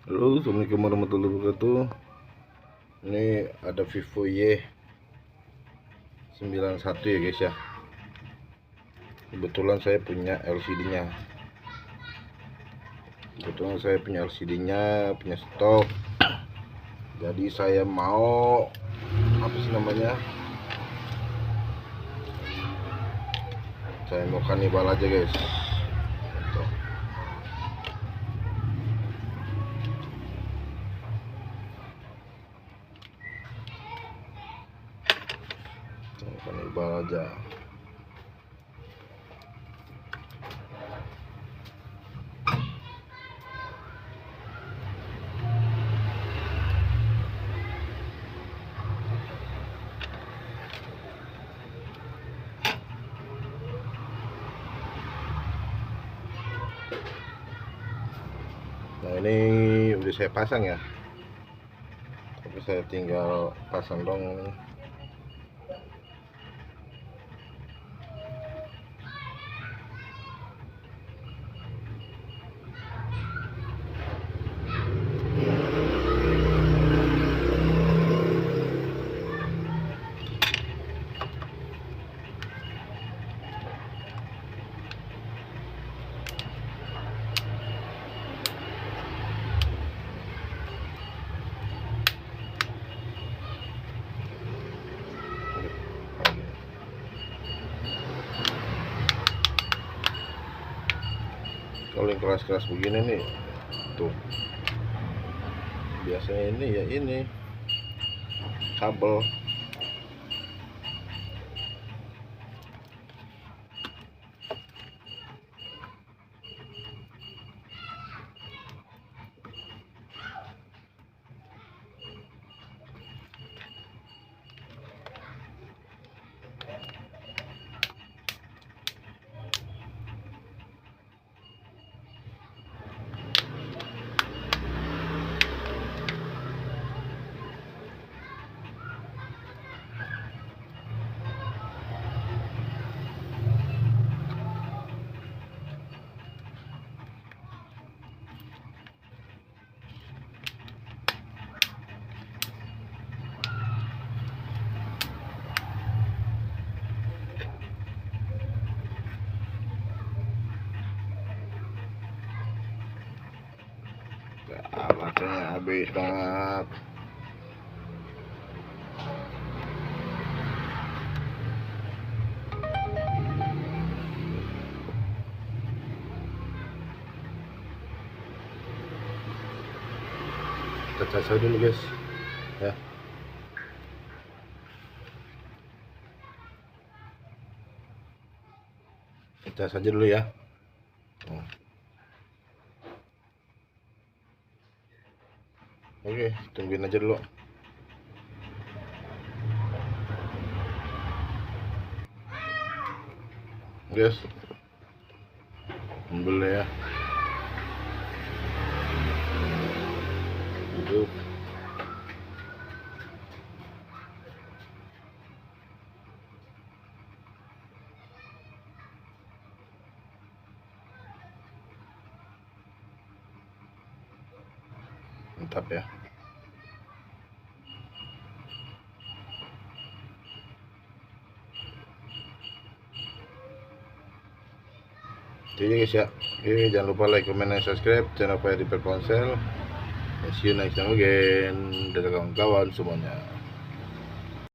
Halo, assalamualaikum warahmatullahi wabarakatuh. Ini ada Vivo Y91 ya guys ya. Kebetulan saya punya LCD-nya. Punya stok. Jadi saya mau apa sih namanya? Saya mau kanibal aja guys. Tuh. Kanibal aja. Nah, ini udah saya pasang ya. Tapi saya tinggal pasang dong. Kalau yang keras-keras begini nih, tuh biasanya ini kabel. Baterainya habis banget. Kita cas dulu guys ya. Kita cas aja dulu ya. Oke, tungguin aja dulu. Guys, ambil ya. Hidup. Mantap ya. Oke guys ya. Oke, jangan lupa like, comment, dan subscribe channel Pak Edi Ponsel. See you next time again. Dadah kawan-kawan semuanya.